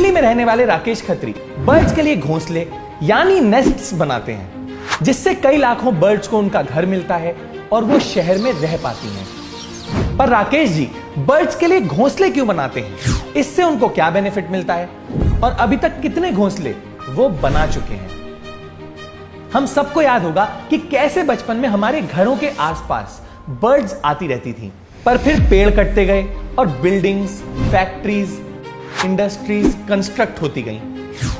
दिल्ली में रहने वाले राकेश खत्री बर्ड्स के लिए घोंसले यानी नेस्ट्स बनाते हैं, जिससे कई लाखों बर्ड्स को उनका घर मिलता है और वो शहर में रह पाती हैं। पर राकेश जी बर्ड्स के लिए घोंसले क्यों बनाते हैं, इससे उनको क्या बेनिफिट मिलता है और अभी तक कितने घोंसले वो बना चुके हैं। हम सबको याद होगा कि कैसे बचपन में हमारे घरों के आसपास बर्ड्स आती रहती थी, पर फिर पेड़ कटते गए और बिल्डिंग्स, फैक्ट्रीज, इंडस्ट्रीज कंस्ट्रक्ट होती गई।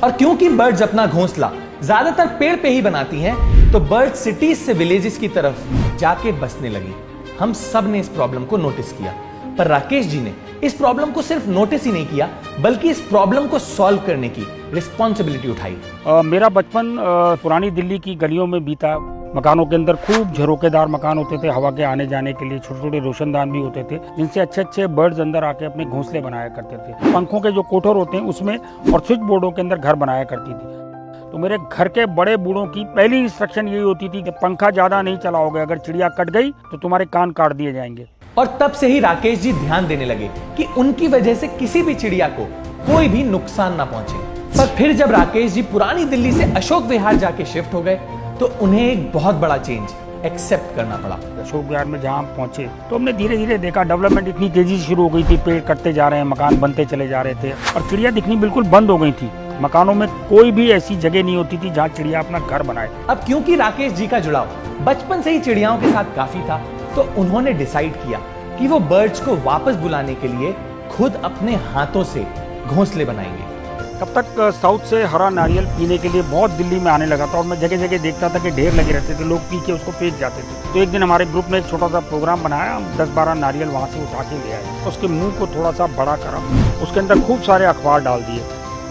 और क्योंकि बर्ड्स अपना घोंसला ज्यादातर पेड़ पे ही बनाती हैं, तो बर्ड्स सिटीज से विलेजेस की तरफ जाके बसने लगी। हम सब ने इस प्रॉब्लम को नोटिस किया, पर राकेश जी ने इस प्रॉब्लम को सिर्फ नोटिस ही नहीं किया, बल्कि इस प्रॉब्लम को सॉल्व करने की रिस्पॉन्सिबिलिटी उठाई। मेरा बचपन पुरानी दिल्ली की गलियों में बीता। मकानों के अंदर खूब झरोकेदार मकान होते थे, हवा के आने जाने के लिए छोटे छोटे रोशनदान भी होते थे, जिनसे अच्छे अच्छे बर्ड्स अंदर आके अपने घोंसले बनाया करते थे। पंखों के जो कोठर होते हैं उसमें और स्विच बोर्डों के अंदर घर बनाया करती थी। तो मेरे घर के बड़े बूढ़ों की पहली इंस्ट्रक्शन यही होती थी कि पंखा ज्यादा नहीं चलाओगे, अगर चिड़िया कट गई तो तुम्हारे कान काट दिए जाएंगे। और तब से ही राकेश जी ध्यान देने लगे कि उनकी वजह से किसी भी चिड़िया को कोई भी नुकसान ना पहुंचे। पर फिर जब राकेश जी पुरानी दिल्ली से अशोक विहार जाके शिफ्ट हो गए, तो उन्हें एक बहुत बड़ा चेंज एक्सेप्ट करना पड़ा। अशोक विहार में जहाँ हम पहुंचे तो हमने धीरे धीरे देखा डेवलपमेंट इतनी तेजी से शुरू हो गई थी, पेड़ कटते जा रहे हैं, मकान बनते चले जा रहे थे और चिड़िया दिखनी बिल्कुल बंद हो गई थी। मकानों में कोई भी ऐसी जगह नहीं होती थी जहाँ चिड़िया अपना घर बनाए। अब क्योंकि राकेश जी का जुड़ाव बचपन से ही चिड़ियाओं के साथ काफी था, तो उन्होंने डिसाइड किया कि वो बर्ड्स को वापस बुलाने के लिए खुद अपने हाथों से घोंसले बनाएंगे। तब तक साउथ से हरा नारियल पीने के लिए बहुत दिल्ली में आने लगा था और मैं जगह जगह देखता था कि ढेर लगे रहते थे, लोग पी के उसको फेंक जाते थे। तो एक दिन हमारे ग्रुप ने एक छोटा सा प्रोग्राम बनाया, हम 10-12 नारियल वहाँ से उठा के ले आए, उसके मुंह को थोड़ा सा बड़ा करा, उसके अंदर खूब सारे अखबार डाल दिए,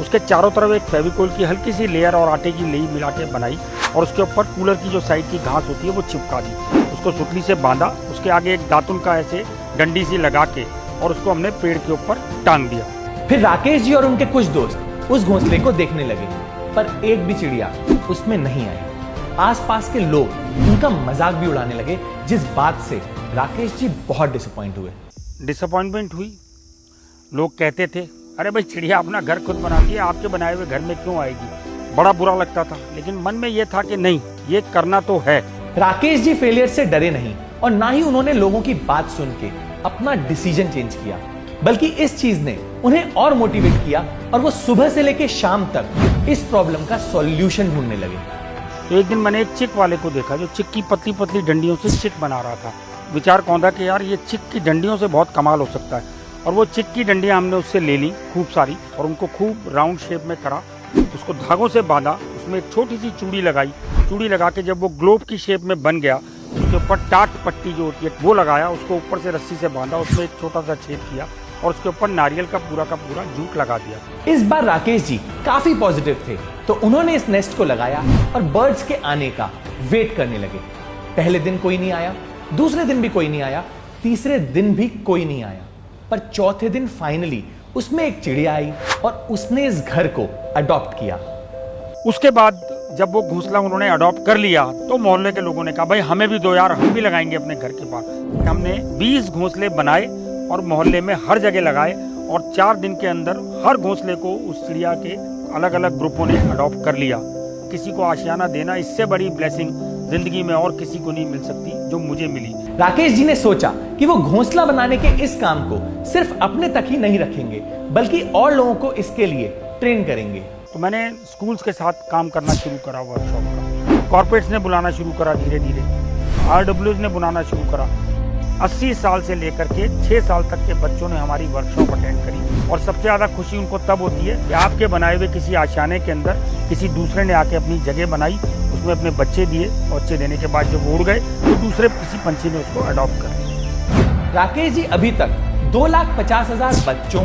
उसके चारों तरफ एक फेविकोल की हल्की सी लेयर और आटे की लेई मिला के बनाई और उसके ऊपर कूलर की जो साइड की घास होती है वो चिपका दी, उसको सुतली से बांधा, उसके आगे एक दातुन का ऐसे डंडी सी लगा के और उसको हमने पेड़ के ऊपर टांग दिया। फिर राकेश जी और उनके कुछ दोस्त उस घोंसले को देखने लगे, पर एक भी चिड़िया उसमें नहीं आई। आसपास के लोग उनका मजाक भी उड़ाने लगे, जिस बात से राकेश जी बहुत डिसअपॉइंटमेंट हुई। लोग कहते थे अरे भाई चिड़िया अपना घर खुद बनाती है, आपके बनाए हुए घर में क्यों आएगी। बड़ा बुरा लगता था, लेकिन मन में यह था कि नहीं, ये करना तो है। राकेश जी फेलियर से डरे नहीं और ना ही उन्होंने लोगों की बात सुन के अपना डिसीजन चेंज किया, बल्कि इस चीज ने उन्हें और मोटिवेट किया और वो सुबह से लेकर शाम तक इस प्रॉब्लम का सॉल्यूशन ढूंढने लगे। तो एक दिन मैंने एक चिक वाले को देखा जो चिक की पतली पतली डंडियों से चिक बना रहा था। विचार कौंधा कि यार ये चिक की डंडियों से बहुत कमाल हो सकता है, और वो चिक की डंडियां हमने उससे ले ली खूब सारी और उनको खूब राउंड शेप में करा, उसको धागों से बांधा, उसमें एक छोटी सी चूड़ी लगाई, चूड़ी लगा के जब वो ग्लोब की शेप में बन गया, उसके ऊपर टाट पट्टी जो होती है वो लगाया, उसको ऊपर से रस्सी से बांधा, उसमें एक छोटा सा छेद किया और उसके ऊपर नारियल का पूरा जूट लगा दिया। इस बार राकेश जी काफी पॉजिटिव थे, तो उन्होंने इस नेस्ट को लगाया और बर्ड्स के आने का वेट करने लगे। पहले दिन कोई नहीं आया, दूसरे दिन भी कोई नहीं आया, तीसरे दिन भी कोई नहीं आया, पर चौथे दिन फाइनली उसमें एक चिड़िया आई और उसने इस घर को अडॉप्ट किया। उसके बाद जब वो घोंसला उन्होंने अडॉप्ट कर लिया तो मोहल्ले के लोगों ने कहा भाई हमें भी दो यार, हम भी लगाएंगे अपने घर के पास। हमने 20 घोंसले बनाए और मोहल्ले में हर जगह लगाए और 4 दिन के अंदर हर घोंसले को उस चिड़िया के अलग अलग ग्रुपों ने अडॉप्ट कर लिया। किसी को आशियाना देना, इससे बड़ी ब्लेसिंग जिंदगी में और किसी को नहीं मिल सकती जो मुझे मिली। राकेश जी ने सोचा कि वो घोंसला बनाने के इस काम को सिर्फ अपने तक ही नहीं रखेंगे, बल्कि और लोगों को इसके लिए ट्रेन करेंगे। तो मैंने स्कूल्स के साथ काम करना शुरू करा, वर्कशॉप का, कॉर्पोरेट्स ने बुलाना शुरू करा, धीरे धीरे RWs ने बुलाना शुरू करा। 80 साल से लेकर के 6 साल तक के बच्चों ने हमारी वर्कशॉप अटेंड करी और सबसे ज़्यादा खुशी उनको तब होती है कि आपके बनाए हुए किसी आशियाने के अंदर किसी दूसरे ने आके अपनी जगह बनाई, उसमें अपने बच्चे दिए, बच्चे देने के बाद जब उड़ गए तो दूसरे किसी पंछी ने उसको अडॉप्ट कर लिया। राकेश जी अभी तक 2,50,000 बच्चों,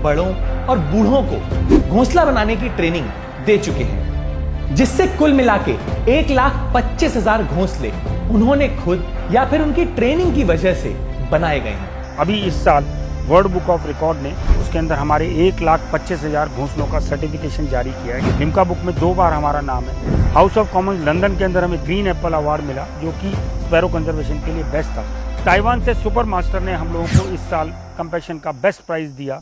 बड़ों और बूढ़ों को घोंसला बनाने की ट्रेनिंग दे चुके हैं, जिससे कुल मिला के 1,25,000 घोंसले उन्होंने खुद या फिर उनकी ट्रेनिंग की वजह से बनाए गए हैं। अभी इस साल वर्ल्ड बुक ऑफ रिकॉर्ड ने उसके अंदर हमारे 1,25,000 घोंसलों का सर्टिफिकेशन जारी किया है। लिम्का बुक में 2 बार हमारा नाम है। हाउस ऑफ कॉमन्स लंदन के अंदर हमें ग्रीन एप्पल अवार्ड मिला, जो कि स्पैरो कंजर्वेशन के लिए बेस्ट था। ताइवान से सुपर मास्टर ने हम लोगों को इस साल कंपैशन का बेस्ट प्राइज दिया।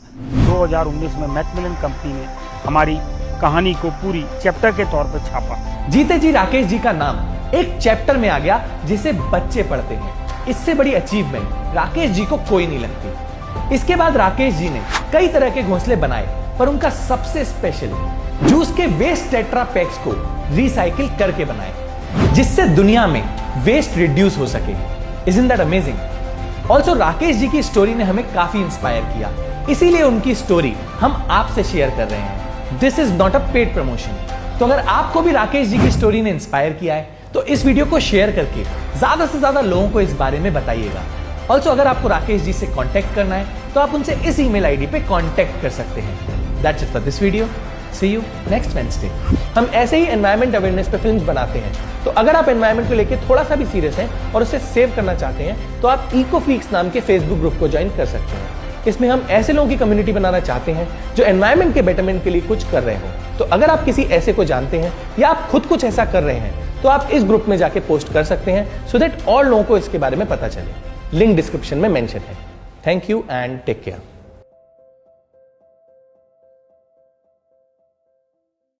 2019 में मैकमिलन कंपनी ने हमारी कहानी को पूरी चैप्टर के तौर पर छापा। जीते जी राकेश जी का नाम एक चैप्टर में आ गया जिसे बच्चे पढ़ते हैं। इससे बड़ी अचीवमेंट राकेश जी को कोई नहीं लगती। इसके बाद राकेश जी ने कई तरह के घोंसले बनाए, पर उनका सबसे स्पेशल जूस के वेस्ट टेट्रा पैक्स को रिसाइकिल करके बनाए, जिससे दुनिया में वेस्ट रिड्यूस हो सके। Isn't that amazing? Also, Rakesh ji की स्टोरी ने हमें काफी इंस्पायर किया, इसीलिए उनकी स्टोरी हम आपसे शेयर कर रहे हैं। This is not a paid promotion. तो अगर आपको भी राकेश जी की स्टोरी ने इंस्पायर किया है तो इस वीडियो को शेयर करके ज्यादा से ज्यादा लोगों को इस बारे में बताइएगा। ऑल्सो अगर आपको राकेश जी से कांटेक्ट करना है तो आप उनसे इस ईमेल आईडी पे कांटेक्ट कर सकते हैं। That's it for this video. See you next Wednesday. हम ऐसे ही एनवायरमेंट अवेयरनेस पे फिल्म्स बनाते हैं, तो अगर आप एनवायरमेंट को लेके थोड़ा सा भी सीरियस हैं और उसे सेव करना चाहते हैं तो आप इकोफ्रीक्स नाम के फेसबुक ग्रुप को ज्वाइन कर सकते हैं। इसमें हम ऐसे लोगों की कम्युनिटी बनाना चाहते हैं जो एनवायरमेंट के बेटरमेंट के लिए कुछ कर रहे हो। तो अगर आप किसी ऐसे को जानते हैं या आप खुद कुछ ऐसा कर रहे हैं तो आप इस ग्रुप में जाके पोस्ट कर सकते हैं, सो दैट और लोगों को इसके बारे में पता चले। लिंक डिस्क्रिप्शन में मेंशन है। Thank you and take care.